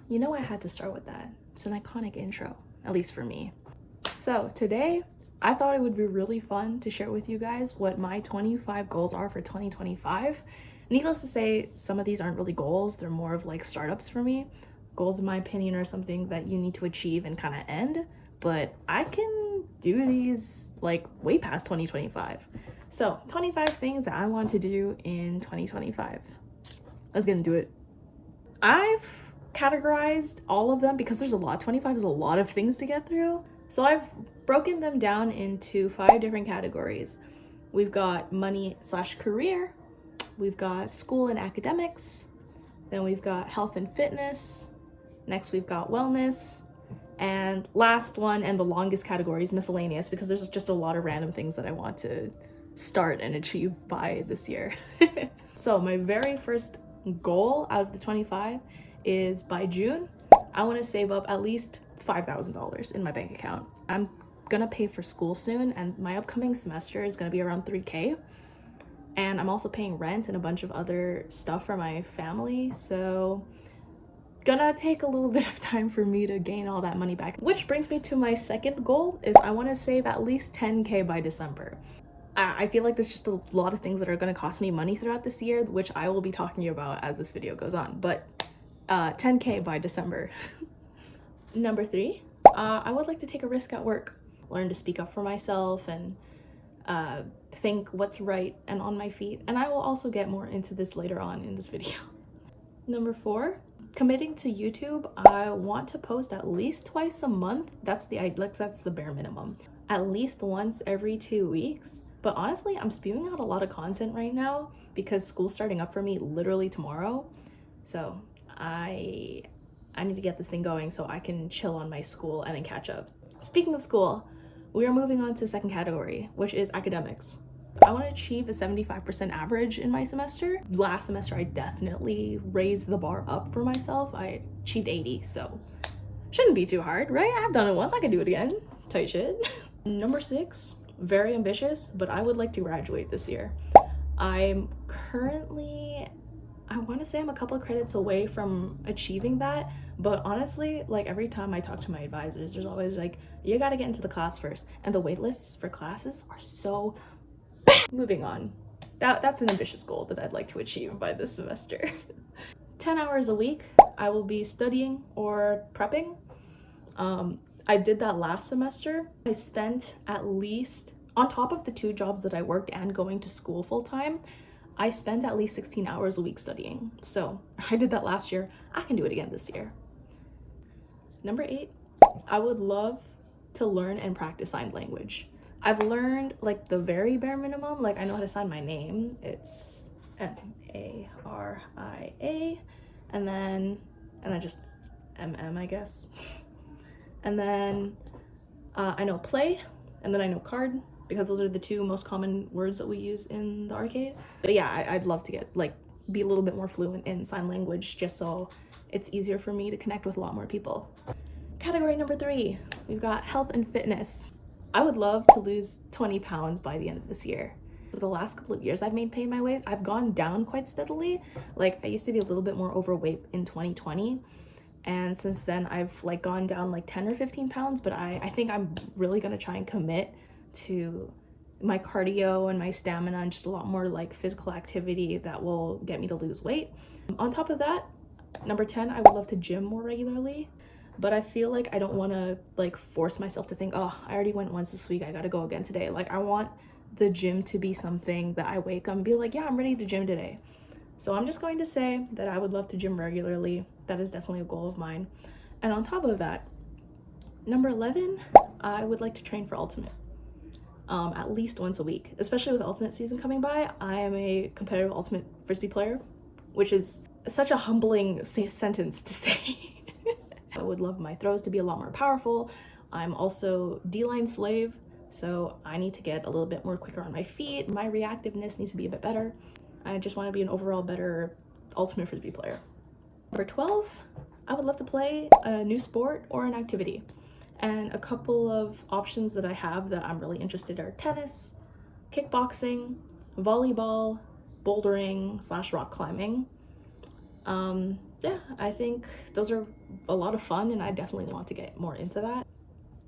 you know I had to start with that. It's an iconic intro, at least for me. So today, I thought it would be really fun to share with you guys what my 25 goals are for 2025. Needless to say, some of these aren't really goals, they're more of like startups for me. Goals, in my opinion, are something that you need to achieve and kind of end, but I can do these like way past 2025. So 25 things that I want to do in 2025. Let's get into it. I've categorized all of them because there's a lot. 25 is a lot of things to get through. So I've broken them down into 5 different categories. We've got money/career, we've got school and academics, then we've got health and fitness, next we've got wellness, and last one and the longest category is miscellaneous, because there's just a lot of random things that I want to start and achieve by this year. So my very first goal out of the 25 is by June, I want to save up at least $5,000 in my bank account. I'm gonna pay for school soon, and my upcoming semester is gonna be around $3,000. And I'm also paying rent and a bunch of other stuff for my family, so gonna take a little bit of time for me to gain all that money back. Which brings me to my second goal, is I want to save at least $10,000 by December. I feel like there's just a lot of things that are going to cost me money throughout this year, which I will be talking about as this video goes on, but $10,000 by December. Number 3, I would like to take a risk at work, learn to speak up for myself and think what's right and on my feet, and I will also get more into this later on in this video. Number 4, committing to YouTube. I want to post at least twice a month. That's the bare minimum. At least once every 2 weeks. But honestly, I'm spewing out a lot of content right now because school's starting up for me literally tomorrow. So I need to get this thing going so I can chill on my school and then catch up. Speaking of school, we are moving on to the second category, which is academics. I want to achieve a 75% average in my semester. Last semester, I definitely raised the bar up for myself. I achieved 80, so shouldn't be too hard, right? I've done it once, I can do it again. Tight shit. Number 6, very ambitious, but I would like to graduate this year. I'm currently, I want to say I'm a couple of credits away from achieving that, but honestly, like every time I talk to my advisors, there's always like, you gotta get into the class first, and the wait lists for classes are so bad. Moving on. That's an ambitious goal that I'd like to achieve by this semester. 10 hours a week, I will be studying or prepping. I did that last semester. I spent at least, on top of the 2 jobs that I worked and going to school full time, I spent at least 16 hours a week studying. So I did that last year. I can do it again this year. Number 8, I would love to learn and practice sign language. I've learned like the very bare minimum. Like I know how to sign my name. It's M-A-R-I-A, and then just M-M, I guess. And then I know play, and then I know card, because those are the 2 most common words that we use in the arcade. But yeah, I'd love to get be a little bit more fluent in sign language, just so it's easier for me to connect with a lot more people. Category number 3, we've got health and fitness. I would love to lose 20 pounds by the end of this year. For the last couple of years I've maintained my weight, I've gone down quite steadily. Like I used to be a little bit more overweight in 2020. And since then I've like gone down like 10 or 15 pounds, but I think I'm really gonna try and commit to my cardio and my stamina and just a lot more like physical activity that will get me to lose weight. On top of that, number 10, I would love to gym more regularly, but I feel like I don't want to like force myself to think, oh, I already went once this week, I gotta go again today. Like I want the gym to be something that I wake up and be like, yeah, I'm ready to gym today. So I'm just going to say that I would love to gym regularly. That is definitely a goal of mine. And on top of that, number 11, I would like to train for Ultimate. At least once a week, especially with Ultimate season coming by. I am a competitive Ultimate Frisbee player, which is such a humbling sentence to say. I would love my throws to be a lot more powerful. I'm also D-line slave, so I need to get a little bit more quicker on my feet. My reactiveness needs to be a bit better. I just want to be an overall better Ultimate Frisbee player. Number 12, I would love to play a new sport or an activity. And a couple of options that I have that I'm really interested in are tennis, kickboxing, volleyball, bouldering / rock climbing. yeah, I think those are a lot of fun, and I definitely want to get more into that.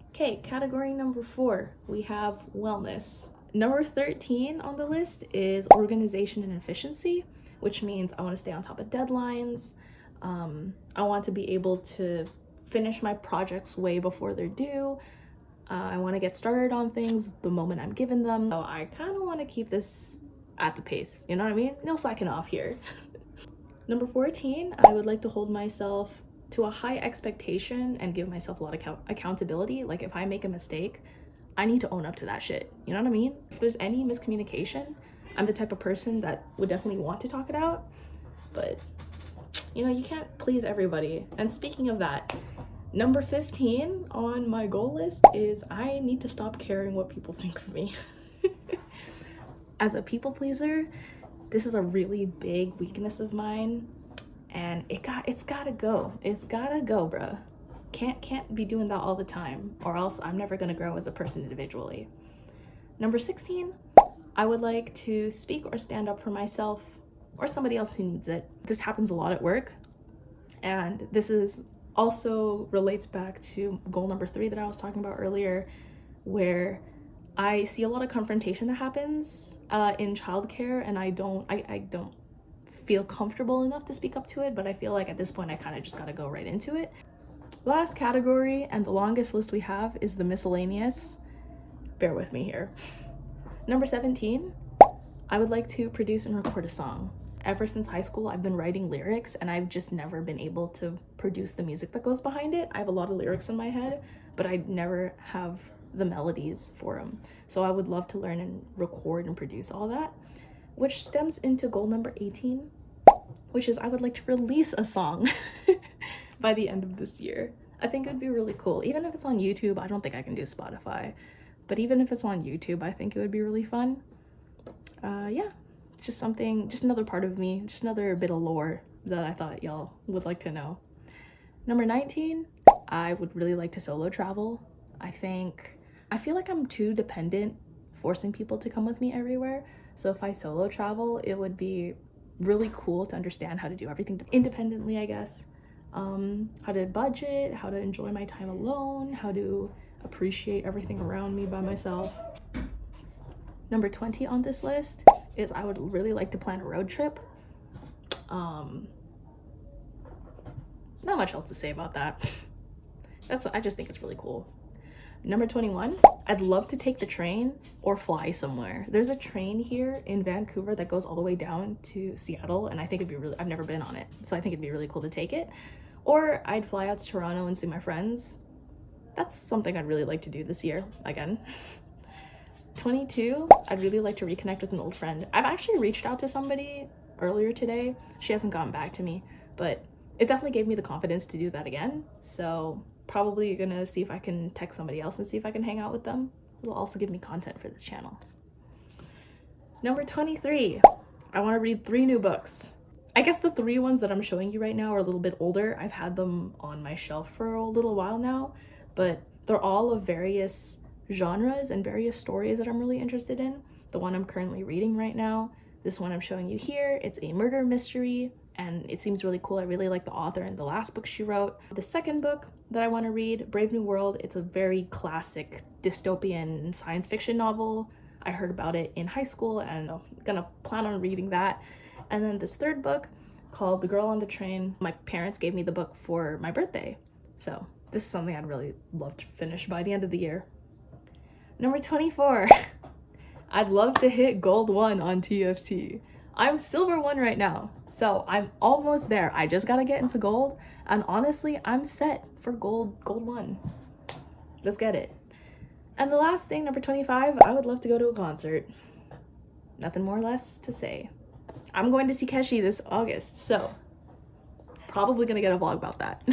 Okay, category number 4, we have wellness. Number 13 on the list is organization and efficiency, which means I want to stay on top of deadlines. I want to be able to finish my projects way before they're due. I want to get started on things the moment I'm given them. So I kind of want to keep this at the pace, you know what I mean? No slacking off here. Number 14, I would like to hold myself to a high expectation and give myself a lot of accountability. Like if I make a mistake, I need to own up to that shit. You know what I mean? If there's any miscommunication, I'm the type of person that would definitely want to talk it out, but you know, you can't please everybody. And speaking of that, number 15 on my goal list is I need to stop caring what people think of me. As a people pleaser, this is a really big weakness of mine, and it's gotta go. It's gotta go, bruh. Can't be doing that all the time, or else I'm never gonna grow as a person individually. Number 16, I would like to speak or stand up for myself or somebody else who needs it. This happens a lot at work, and this is also relates back to goal number 3 that I was talking about earlier, where I see a lot of confrontation that happens in childcare, and I don't feel comfortable enough to speak up to it, but I feel like at this point I kind of just gotta go right into it. Last category, and the longest list we have, is the miscellaneous. Bear with me here. Number 17, I would like to produce and record a song. Ever since high school, I've been writing lyrics, and I've just never been able to produce the music that goes behind it. I have a lot of lyrics in my head, but I never have the melodies for them. So I would love to learn and record and produce all that, which stems into goal number 18, which is I would like to release a song by the end of this year. I think it would be really cool. Even if it's on YouTube, I don't think I can do Spotify, but even if it's on YouTube, I think it would be really fun. Yeah, it's just something, just another part of me, just another bit of lore that I thought y'all would like to know. Number 19, I would really like to solo travel. I feel like I'm too dependent, forcing people to come with me everywhere. So if I solo travel, it would be really cool to understand how to do everything independently, I guess. How to budget, how to enjoy my time alone, how to appreciate everything around me by myself. Number 20 on this list is I would really like to plan a road trip. Not much else to say about that. I just think it's really cool. Number 21, I'd love to take the train or fly somewhere. There's a train here in Vancouver that goes all the way down to Seattle, and I think I've never been on it, so I think it'd be really cool to take it. Or I'd fly out to Toronto and see my friends. That's something I'd really like to do this year, again. 22, I'd really like to reconnect with an old friend. I've actually reached out to somebody earlier today. She hasn't gotten back to me, but it definitely gave me the confidence to do that again. So probably gonna see if I can text somebody else and see if I can hang out with them. It'll also give me content for this channel. Number 23, I want to read 3 new books. I guess the 3 ones that I'm showing you right now are a little bit older. I've had them on my shelf for a little while now, but they're all of various genres and various stories that I'm really interested in. The one I'm currently reading right now, this one I'm showing you here, it's a murder mystery, and it seems really cool. I really like the author and the last book she wrote. The second book that I want to read, Brave New World, it's a very classic dystopian science fiction novel. I heard about it in high school, and I'm gonna plan on reading that. And then this third book called The Girl on the Train, my parents gave me the book for my birthday. So this is something I'd really love to finish by the end of the year. Number 24, I'd love to hit gold 1 on TFT. I'm silver 1 right now, so I'm almost there. I just gotta get into gold, and honestly, I'm set for gold 1. Let's get it. And the last thing, number 25, I would love to go to a concert. Nothing more or less to say. I'm going to see Keshi this August, so probably gonna get a vlog about that.